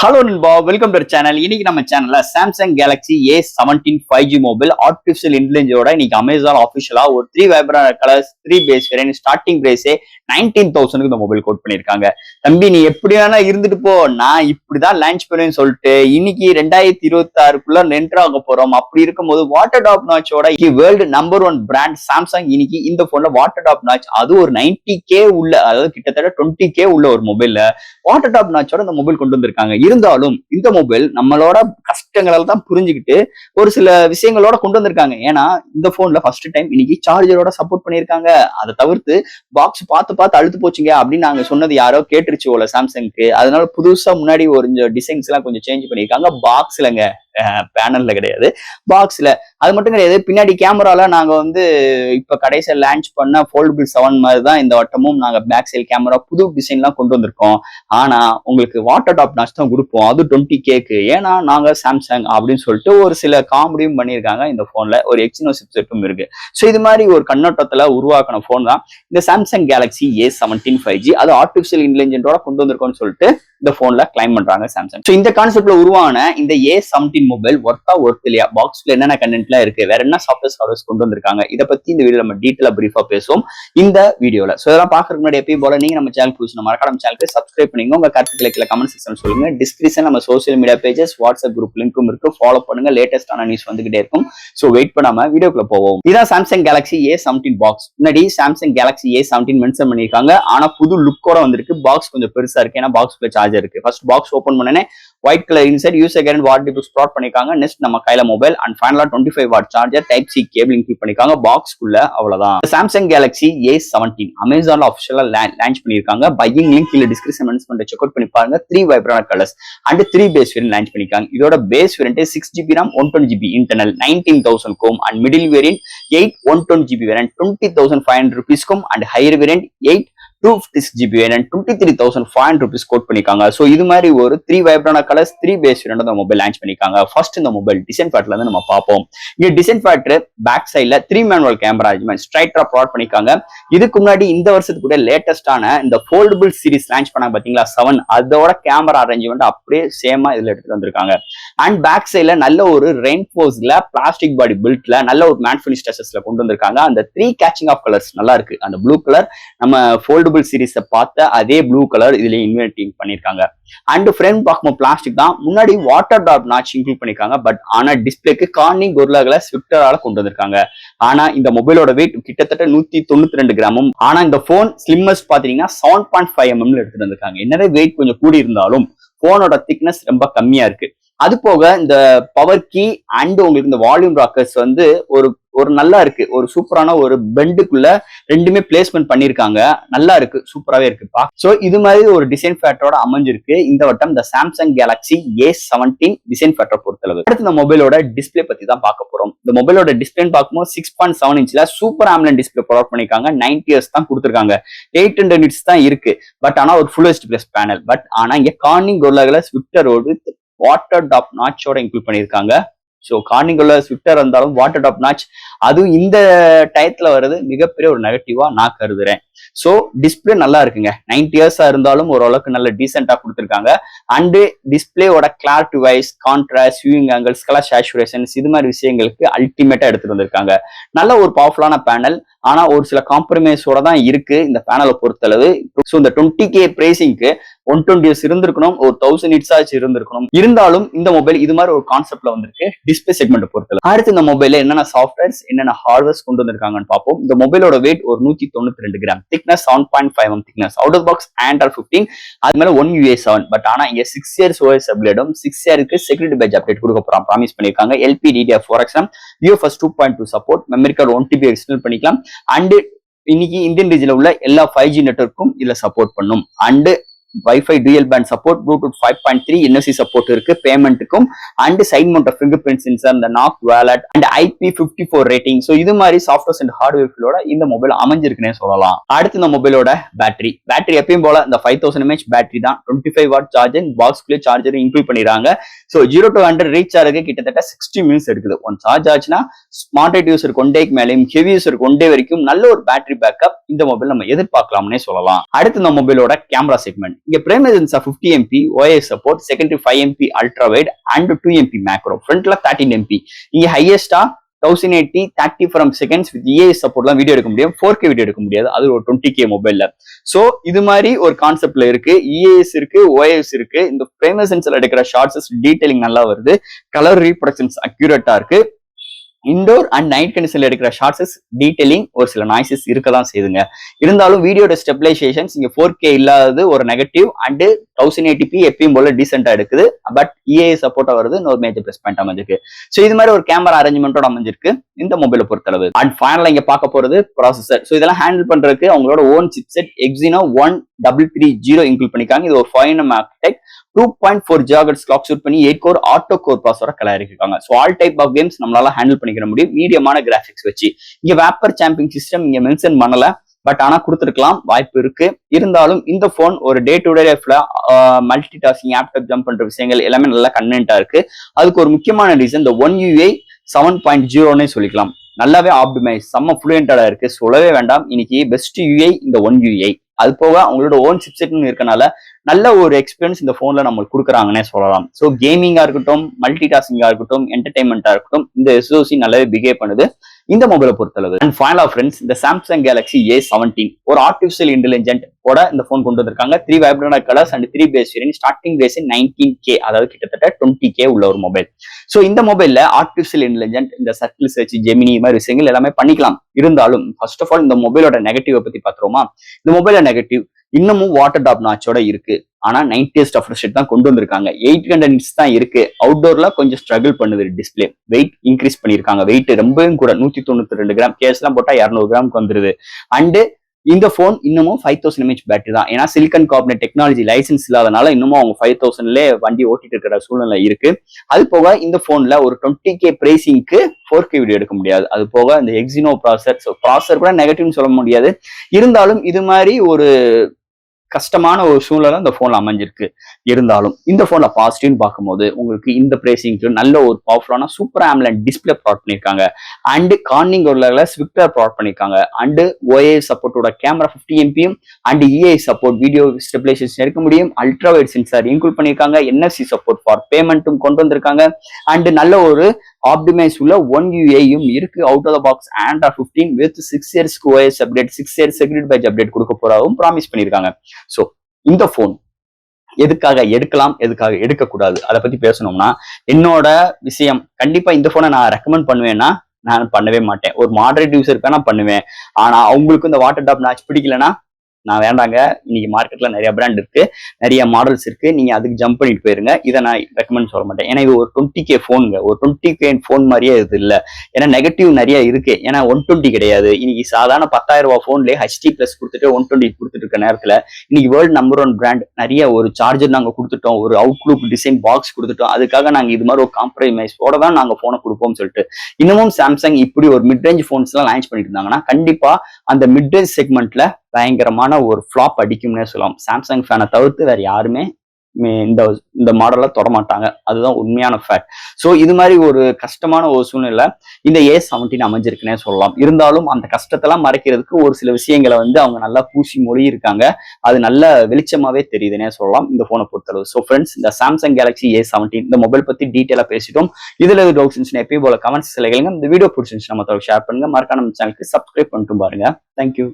Hello நண்பா, welcome to channel. இன்னைக்கு நம்ம சேனல்ல Samsung Galaxy A17 5G mobile artificial இன்டெலிஜென்ஸோட இன்னைக்கு அமேசான் ஆஃபிஷியலா ஒரு 3 vibrant colours 3 base variant starting பிரைஸே 19,000க்கு இந்த மொபைல் கோட் பண்ணிருக்காங்க. தம்பி நீ எப்படியானா இருந்துட்டு போ, நான் இப்படிதான் லான்ச் பண்ணுவேன்னு சொல்லிட்டு இன்னைக்கு 2026க்குள்ள என்டர் ஆக போறோம். அப்படி இருக்கும்போது வாட்டர் டாப் நாச்சோட வேர்ல்டு நம்பர் 1 பிராண்ட் சாம்சங் இன்னைக்கு இந்த போன்ல வாட்டர் டாப் நாச், அது ஒரு 90K உள்ள, அதாவது கிட்டத்தட்ட 20K உள்ள ஒரு மொபைல்ல வாட்டர் டாப் நாச்சோட இந்த மொபைல் கொண்டு வந்திருக்காங்க. இருந்தாலும் இந்த மொபைல் நம்மளோட கஷ்டங்களை தான் புரிஞ்சுக்கிட்டு ஒரு சில விஷயங்களோட கொண்டு வந்திருக்காங்க. ஏன்னா இந்த போன்ல ஃபர்ஸ்ட் டைம் இன்னைக்கு சார்ஜரோட சப்போர்ட் பண்ணிருக்காங்க. அதை தவிர்த்து பாக்ஸ் பார்த்து அழுத்து போச்சுங்க அப்படின்னு நாங்க சொன்னது யாரோ கேட்டுருச்சு போல சாம்சங்க்கு. அதனால புதுசா முன்னாடி ஒரு டிசைன்ஸ் எல்லாம் கொஞ்சம் சேஞ்ச் பண்ணிருக்காங்க. பாக்ஸ்லங்க, பேனல்ல கிடையாது, பாக்ஸ்ல. அது மட்டும் கிடையாது, பின்னாடி கேமரால நாங்க இப்ப கடைசியா லான்ச் பண்ண ஃபோல்டபிள் 7 மாதிரி தான் இந்த வட்டமும் நாங்க பேக் சைடு கேமரா புது டிசைன் எல்லாம் கொண்டு வந்திருக்கோம். ஆனா உங்களுக்கு வாட்டர் டாப் நாச் தான் கொடுப்போம், அது 20Kக்கு. ஏன்னா நாங்க சாம்சங் அப்படின்னு சொல்லிட்டு ஒரு சில காமெடியும் பண்ணியிருக்காங்க. இந்த போன்ல ஒரு எக்ஸினோ சிப்செட்டும் இருக்கு. ஸோ இது மாதிரி ஒரு கண்ணோட்டத்துல உருவாக்கின போன் தான் இந்த சாம்சங் கேலக்ஸி A17 5G. அது ஆர்டிபிஷியல் இன்டெலிஜென்ஸோட கொண்டு வந்திருக்கோம்னு சொல்லிட்டு இந்த போன்ல கிளைம் பண்றாங்க சாம்சங். ஸோ இந்த கான்செப்ட்ல உருவான இந்த A17 மொபைல் ஒர்த் இல்லையா, பாக்ஸ்ல என்னென்ன கண்டென்ட்லாம் இருக்கு, வேற என்ன சாஃப்ட்வேர் ஹார்ட்வேர்ஸ் கொண்டு வந்திருக்காங்க, இதை பத்தி இந்த வீடியோ நம்ம டீட்டெயிலா பிரீஃபா பேசுவோம் இந்த வீடியோல. ஸோ இதெல்லாம் பாக்குறதுக்கு முன்னாடி எப்பயும் போல நீங்க நம்ம சேனல் புதுசு மறக்காம சேனலுக்கு சப்ஸ்கிரைப் பண்ணிங்க. உங்க கருத்துக்களை கீழே கமெண்ட் செக்ஷன் சொல்லுங்க. டிஸ்கிரிப்ஷன் நம்ம social media pages, WhatsApp group லிங்க்கும் இருக்கு, ஃபாலோ பண்ணுங்க. லேட்டஸ்டான நியூஸ் வந்துகிட்டே இருக்கும். ஸோ வெயிட் பண்ணாம வீடியோக்குள்ள போவோம். இதான் சாம்சங் கேலக்ஸி A17 பாக்ஸ். முன்னாடி சாம்சங் கேலக்ஸி A17 மென்ஷன் பண்ணிருக்காங்க. ஆனா புது லுக்கோட வந்திருக்கு. பாக்ஸ் கொஞ்சம் பெருசா இருக்கு, ஏன்னா பாக்ஸ்ல சார்ஜர் இருக்கு. ஃபர்ஸ்ட் பாக்ஸ் ஓபன் பண்ணனே white colour inside user guidance வாட் டிப் ஸ்ப்ராட் பண்ணிருக்காங்க. நெக்ஸ்ட் நம்ம கையில மொபைல் அண்ட் ஃபைனலா 25 watt charger type C cable include பண்ணிருக்காங்க. பாக்ஸ்க்குள்ள அவ்வளவுதான். சாம்சங் கேலக்ஸி A17 அமேசான்ல ஆஃபிஷியலா லான்ச் பண்ணிருக்காங்க. பையிங் லிங்க் கீழ டிஸ்கிரிப்ஷன் மென்ஷன் செக் அவுட் பண்ணி பாருங்க. 3 vibrant colours and 3 base variant launch பண்ணிருக்காங்க. இதோட base variant 6GB RAM 120GB internal 19,000க்கும் and middle variant 8 120GB variant 20,500 rupeesக்கும் and higher variant 8 256GB variant 23,500 rupees quote பண்ணிருக்காங்க. So இது மாதிரி ஒரு 3 வைப்ரண்ட் கலர்ஸ் 3 பேஸ் வேரியன்ட் இந்த மொபைல் லான்ச் பண்ணிருக்காங்க. ஃபர்ஸ்ட் இந்த மொபைல் டிசைன் ஃபேக்டர்ல இருந்து நம்ம பார்ப்போம். இங்க டிசைன் ஃபேக்டர் பேக் சைடுல 3 மேனுவல் கேமரா அரேஞ்ச்மெண்ட் ஸ்ட்ரைட்டா ப்ரொவைட் பண்ணிருக்காங்க. இதுக்கு முன்னாடி இந்த வருஷத்துக்கு கூட லேட்டஸ்டான இந்த ஃபோல்டபிள் சீரிஸ் லான்ச் பண்ணாங்க பாத்தீங்களா 7, அதோட கேமரா அரேஞ்ச்மெண்ட் அப்படியே சேமா இதுல எடுத்துட்டு வந்திருக்காங்க. அண்ட் பேக் சைடுல நல்ல ஒரு ரெயின்ஃபோர்ஸ்ல பிளாஸ்டிக் பாடி பில்ட்ல நல்ல ஒரு மேட் ஃபினிஷ் டச்சஸ்ல கொண்டு வந்திருக்காங்க. அந்த 3 கேச்சிங் ஆஃப் கலர்ஸ் நல்லா இருக்கு. அந்த ப்ளூ கலர் நம்ம ஃபோல்டபிள் சீரிஸை பார்த்த அதே ப்ளூ கலர் இதுல இன்வெர்ட்டிங் பண்ணிருக்காங்க. அண்ட் ஃப்ரேம் பார்க்கும்போது பிளாஸ்டிக் தான். முன்னாடி வாட்டர் டாப் நாச் இன்க்ளூட் பண்ணிருக்காங்க. பட் ஆனா டிஸ்பிளேக்கு கார்னிங் கொரில்லா கிளாஸ் ஸ்விஃப்டரால கொண்டு வந்திருக்காங்க. ஆனா இந்த மொபைலோட வெயிட் கிட்டத்தட்ட 192 கிராமும். ஆனா இந்த போன் ஸ்லிம்மஸ்ட் பாத்தீங்கன்னா 7.5 mm எடுத்துட்டு வந்திருக்காங்க. என்னதான் வெயிட் கொஞ்சம் கூடி இருந்தாலும் போனோட திக்னஸ் ரொம்ப கம்மியா இருக்கு. அது போக இந்த பவர் கீ அண்ட் உங்களுக்கு இந்த வால்யூம் ராக்கர்ஸ் ஒரு நல்லா இருக்கு. ஒரு சூப்பரான ஒரு பெண்டுக்குள்ள ரெண்டுமே பிளேஸ்மெண்ட் பண்ணிருக்காங்க. நல்லா இருக்கு, சூப்பராவே இருக்கு. சோ இது மாதிரி ஒரு டிசைன் ஃபேக்டரோட அமைஞ்சிருக்கு இந்த வட்டம் இந்த Samsung Galaxy A17 design factor பொறுத்தளவு. அடுத்து இந்த மொபைலோட டிஸ்பிளே பத்தி தான் பார்க்க போறோம். இந்த மொபைலோட டிஸ்பிளே பார்க்கும்போது 6.7 இன்ச்ல சூப்பர் AMOLED டிஸ்பிளே ப்ரொவைட் பண்ணிருக்காங்க. 90 Hz தான் கொடுத்திருக்காங்க. 800 nits தான் இருக்கு. பட் ஆனா ஒரு full HD plus panel. But ஆனா இங்க கார்னிங் கொரில்லா கிளாஸ் ஸ்விஃப்டரோடு வாட்டர் டாப் நாச்சோட இன்க்ளூட் பண்ணிருக்காங்க. ஸோ கார்னிங்குள்ள ஸ்விஃப்டர் இருந்தாலும் வாட்டர் டாப் நாச் அதுவும் இந்த டயத்துல வர்றது மிகப்பெரிய ஒரு நெகட்டிவா நான் கருதுறேன். ஸோ டிஸ்பிளே நல்லா இருக்குங்க. 90 Hz இருந்தாலும் ஓரளவுக்கு நல்ல டீசென்டா கொடுத்துருக்காங்க. அண்ட் டிஸ்பிளேயோட clarity wise, contrast, viewing angles, colour saturations இது மாதிரி விஷயங்களுக்கு அல்டிமேட்டா எடுத்துட்டு வந்திருக்காங்க. நல்ல ஒரு பவர்ஃபுல்லான பேனல். ஆனா ஒரு சில காம்ப்ரமைஸோட தான் இருக்கு இந்த பேனலை பொறுத்தளவு. ஸோ இந்த 20K பிரைசிங்க்கு 120 Hz இருந்திருக்கணும், ஒரு 1000 nits ஆச்சு இருந்திருக்கணும். இருந்தாலும் இந்த மொபைல் இது மாதிரி ஒரு கான்செப்ட்ல வந்திருக்கு டிஸ்பிளே செக்மெண்ட் பொறுத்தளவு. அடுத்து இந்த மொபைல்ல என்னென்ன சாஃப்ட்வேர்ஸ் என்னென்ன ஹார்ட்வேர்ஸ் கொண்டு வந்திருக்காங்கன்னு பார்ப்போம். இந்த மொபைலோட வெயிட் ஒரு 192 gram, thickness 7.5 mm thickness, out of box Android 15, அது மேல 1 UI 7. பட் ஆனா இங்க 6 years OS அப்டேட்டும் 6 yearக்கு செக்யூரிட்டி பேட்ச் அப்டேட் கொடுக்க போறான் ப்ராமிஸ் பண்ணிருக்காங்க. LPDDR4X UFS 2.2 support, memory card 1 TB external பண்ணிக்கலாம். அண்ட் இன்னைக்கு இந்தியன் ரீஜன்ல உள்ள எல்லா 5G நெட்வொர்க்கும் இதுல சப்போர்ட் பண்ணும். And wifi dual band support, Bluetooth 5.3 NFC support இருக்கு பேமெண்ட்டுக்கும். And side mount fingerprint sensor, இந்த நாக் வாலெட் அண்ட் IP54 ரேட்டிங். ஸோ இது மாதிரி சாஃப்ட்வேர்ஸ் அண்ட் ஹார்ட்வேர்களோட இந்த மொபைல் அமைஞ்சிருக்குன்னே சொல்லலாம். அடுத்து இந்த மொபைலோட பேட்டரி எப்பயும் போல இந்த 5000 mAh பேட்டரி தான். 25 வாட் சார்ஜிங், பாக்ஸ்குள்ளே சார்ஜர் இன்க்ளூட் பண்ணிடுறாங்க. ஸோ 0 to 100 ரீச் ஆகிறதுக்கு கிட்டத்தட்ட 60 minutes எடுக்குது. ஒன் சார்ஜ் ஆச்சுன்னா ஸ்மார்ட் யூசருக்கு 1 டேக்கு மேலேயும், ஹெவி யூசருக்கு 1 டே வரைக்கும் நல்ல ஒரு பேட்டரி பேக்கப் இந்த மொபைல் நம்ம எதிர்பார்க்கலாம்னே சொல்லலாம். அடுத்து இந்த மொபைலோட கேமரா செக்மெண்ட். இங்க primary sensor 50 MP OIS support, secondary 5 MP ultra wide and 2 MP macro, ஃப்ரண்ட்ல 13 MP. இங்க ஹையஸ்டா 1080 30 ஃப்ரம் செகண்ட்ஸ் வித் EIS சப்போர்ட்லாம் வீடியோ எடுக்க முடியும். 4K வீடியோ எடுக்க முடியாது, அது ஒரு 20K மொபைல்ல. சோ இது மாதிரி ஒரு கான்செப்ட்ல இருக்கு. EIS இருக்கு, OIS இருக்கு. இந்த பிரைமரி சென்சார்ல எடுக்கிற ஷார்ட்ஸ் டீடைலிங் நல்லா வருது, கலர் ரீப்ரொடக்ஷன்ஸ் அக்யூரேட்டா இருக்கு. இண்டோர் அண்ட் நைட் கண்டிஷன்ல எடுக்கிற ஷார்ட்ஸஸ் டீடைலிங் ஒரு சில நாய்ஸஸ் இருக்கதான் செய்யுதுங்க. இருந்தாலும் வீடியோட ஸ்டெபிலைசேஷன்ஸ் இங்க 4K இல்லாதது ஒரு நெகட்டிவ் அண்ட் 1080p எப்பயும் போல டீசென்டா எடுக்குது. பட் EIS சப்போர்ட்டா வருது, இன்னொரு மேஜர் பிளஸ் பாயிண்ட் அமைஞ்சிருக்கு. சோ இது மாதிரி ஒரு கேமரா அரேஞ்ச்மெண்டோட அமைஞ்சிருக்கு இந்த மொபைலை பொறுத்தளவு. அண்ட் ஃபைனலா இங்க பார்க்க போறது ப்ராசஸர். சோ இதெல்லாம் ஹேண்டில் பண்றதுக்கு அவங்களோட ஓன் சிப்செட் Exynos 1330 இன்க்ளூட் பண்ணிருக்காங்க. இது ஒரு 5nm ஆர்கிடெக்ட் 2.4 GHz கிளாக் ஷூட் பண்ணி 8 கோர் ஆட்டோ கோர் ப்ராசஸரை கலரிருக்காங்க. So all type of games நம்மளால ஹேண்டில் பண்ணிக்கிற முடியும் மீடியமான கிராபிக்ஸ் வச்சு. இங்க வேப்பர் சாம்பிங் சிஸ்டம் இங்க மென்ஷன் பண்ணல, பட் ஆனா கொடுத்துருக்கலாம், வாய்ப்பு இருக்கு. இருந்தாலும் இந்த போன் ஒரு டே டு டே லைஃப்ல மல்டி டாஸ்கிங், ஆப்டாப் ஜம்ப் பண்ற விஷயங்கள் எல்லாமே நல்லா கன்வென்ட்டா இருக்கு. அதுக்கு ஒரு முக்கியமான ரீசன் இந்த One UI 7.0ன்னே சொல்லிக்கலாம். நல்லாவே ஆப்டிமைஸ், செம்ம ஃப்ளூயண்டா இருக்கு, சொல்லவே வேண்டாம். இன்னைக்கு பெஸ்ட் UI இந்த One UI. அது போக அவங்களோட ஓன் சிப்செட்னு இருக்கனால நல்ல ஒரு எக்ஸ்பீரியன்ஸ் இந்த போன்ல நம்மளுக்கு கொடுக்குறாங்கன்னே சொல்லலாம். ஸோ கேமிங்கா இருக்கட்டும், மல்டி டாஸ்கிங்கா இருக்கட்டும், என்டர்டைன்மெண்டா இருக்கட்டும், இந்த SoC நல்லாவே பிஹேவ் பண்ணுது இந்த மொபைலை பொறுத்தளவு. அண்ட் ஃபைனலா ஃப்ரெண்ட்ஸ், இந்த சாம்சங் கேலக்ஸி A17 ஒரு ஆர்டிபிஷியல் இன்டெலிஜென்ட் ஓட இந்த போன் கொண்டு வந்திருக்காங்க. 3 vibrant colours and 3 base variant. Starting base 19K, அதாவது கிட்டத்தட்ட 20K உள்ள ஒரு மொபைல். சோ இந்த மொபைல்ல ஆர்டிபிஷியல் இன்டெலிஜென்ட், இந்த சர்க்கிள் சர்ச், ஜெமினி மாதிரி விஷயங்கள் எல்லாமே பண்ணிக்கலாம். இருந்தாலும் ஃபர்ஸ்ட் ஆஃப் ஆல் இந்த மொபைலோட நெகட்டிவ் பத்தி பாத்துருவோமா? இந்த மொபைல நெகட்டிவ் இன்னமும் வாட்டர் டாப் நாச்சோட இருக்கு. ஆனா 90s ரெஃப்ரெஷ் ரேட் தான் கொண்டு வந்திருக்காங்க. 800 nits தான் இருக்கு. அவுட்டோர்ல கொஞ்சம் ஸ்ட்ரகிள் பண்ணுது டிஸ்பிளே. வெயிட் இன்க்ரீஸ் பண்ணிருக்காங்க. வெயிட் ரொம்பவும் கூட 192 கிராம், கேஸ் எல்லாம் போட்டா 200 கிராமுக்கு வந்துருது. அண்ட் இந்த போன் இன்னமும் 5000 mAh பேட்டரி தான். ஏன்னா சிலிக்கன் கார்பனேட் டெக்னாலஜி லைசன்ஸ் இல்லாதனால இன்னமும் அவங்க 5000லே வண்டி ஓட்டிட்டு இருக்கிற சூழ்நிலை இருக்கு. அது போக இந்த போன்ல ஒரு 20K பிரைசிங்க்கு 4K வீடியோ எடுக்க முடியாது. அது போக இந்த Exynos ப்ராசஸர் கூட நெகட்டிவ்னு சொல்ல முடியாது. இருந்தாலும் இது மாதிரி ஒரு கஷ்டமான ஒரு சூழ்நிலை இந்த போன்ல அமைஞ்சிருக்கு. இருந்தாலும் இந்த போன்ல பாசிட்டிவ்னு பார்க்கும்போது உங்களுக்கு இந்த பிரைசிங்க்கு நல்ல ஒரு பவர்ஃபுல்லான சூப்பர் AMOLED டிஸ்பிளே ப்ரொவைட் பண்ணிருக்காங்க. அண்ட் கார்னிங் ஒரு ஸ்விஃப்டர் ப்ரொவைட் பண்ணிருக்காங்க. அண்ட் OIS சப்போர்ட்டோட camera 50 MP and EIS support video stabilisation எடுக்க முடியும். அல்ட்ரா வைட் சென்சார் இன்க்ளூட் பண்ணிருக்காங்க. NFC சப்போர்ட் ஃபார் பேமெண்ட்டும் கொண்டு வந்திருக்காங்க. அண்ட் நல்ல ஒரு ஆப்டிமைஸ் உள்ள One UI-யும் இருக்கு. Out of the box Android 15 with 6 years OIS update, 6 years security patch update கொடுக்க போறாவும் ப்ராமிஸ் பண்ணிருக்காங்க. சோ இந்த போன் எதுக்காக எடுக்கலாம், எதுக்காக எடுக்கக்கூடாது, அதை பத்தி பேசணும்னா என்னோட விஷயம், கண்டிப்பா இந்த போனை நான் ரெக்கமெண்ட் பண்ணுவேன்னா நான் பண்ணவே மாட்டேன். ஒரு மாடரேட் யூசருக்கு நான் பண்ணுவேன். ஆனா அவங்களுக்கு இந்த வாட்டர் டாப் நாச் பிடிக்கலன்னா நான் வேண்டாங்க. இன்னைக்கு மார்க்கெட்ல நிறைய பிராண்ட் இருக்கு, நிறைய மாடல்ஸ் இருக்கு, நீங்க அதுக்கு ஜம்ப் பண்ணிட்டு போயிருங்க. இதை நான் ரெக்கமெண்ட் சொல்ல மாட்டேன். ஏன்னா இது ஒரு 20K போனுங்க. ஒரு 20K போன் மாதிரியே இது இல்ல. ஏன்னா நெகட்டிவ் நிறைய இருக்கு. ஏன்னா 120 கிடையாது. இன்னைக்கு சாதாரண 10,000 ரூபாய் போன்லேயே HD+ கொடுத்துட்டு 120 கொடுத்துட்டு இருக்க நேரத்துல இன்னைக்கு வேர்ல்டு நம்பர் 1 பிராண்ட் நிறைய ஒரு சார்ஜர் நாங்க கொடுத்துட்டோம், ஒரு அவுட்லுக் டிசைன் பாக்ஸ் கொடுத்துட்டோம். அதுக்காக நாங்க இது மாதிரி ஒரு காம்ப்ரமைஸோட தான் நாங்க போனை கொடுப்போம்னு சொல்லிட்டு இன்னமும் சாம்சங் இப்படி ஒரு மிட் ரேஞ்ச் போன்ஸ் எல்லாம் லான்ச் பண்ணிட்டு இருந்தாங்கன்னா கண்டிப்பா அந்த மிட் ரேஞ்ச் செக்மெண்ட்ல பயங்கரமான ஒரு ஃபிளாப் அடிக்கும்னே சொல்லலாம். சாம்சங் ஃபேனை தவிர்த்து வேற யாருமே இந்த மாடலை தொட மாட்டாங்க. அதுதான் உண்மையான ஃபேக்ட். ஸோ இது மாதிரி ஒரு கஷ்டமான ஒரு சூழ்நிலை இந்த A17 அமைஞ்சிருக்குன்னே சொல்லலாம். இருந்தாலும் அந்த கஷ்டத்தெல்லாம் மறைக்கிறதுக்கு ஒரு சில விஷயங்களை அவங்க நல்லா பூசி மொழி இருக்காங்க. அது நல்ல வெளிச்சமாவே தெரியுதுன்னே சொல்லலாம் இந்த போனை பொறுத்தளவு. ஸோ ஃப்ரெண்ட்ஸ், இந்த சாம்சங் கேலக்ஸி A17 இந்த மொபைல் பத்தி டீட்டெயிலா பேசிட்டோம். இதுல டவுட்ஸ் இருந்துச்சுன்னா எப்பயும் போல கமெண்ட்ஸ் கேளுங்க. இந்த வீடியோ பிடிச்சிருந்துச்சு நம்ம ஷேர் பண்ணுங்க. மறக்காம நம்ம சேனலுக்கு சப்ஸ்கிரைப் பண்ணிட்டு பாருங்க. தேங்க்யூ.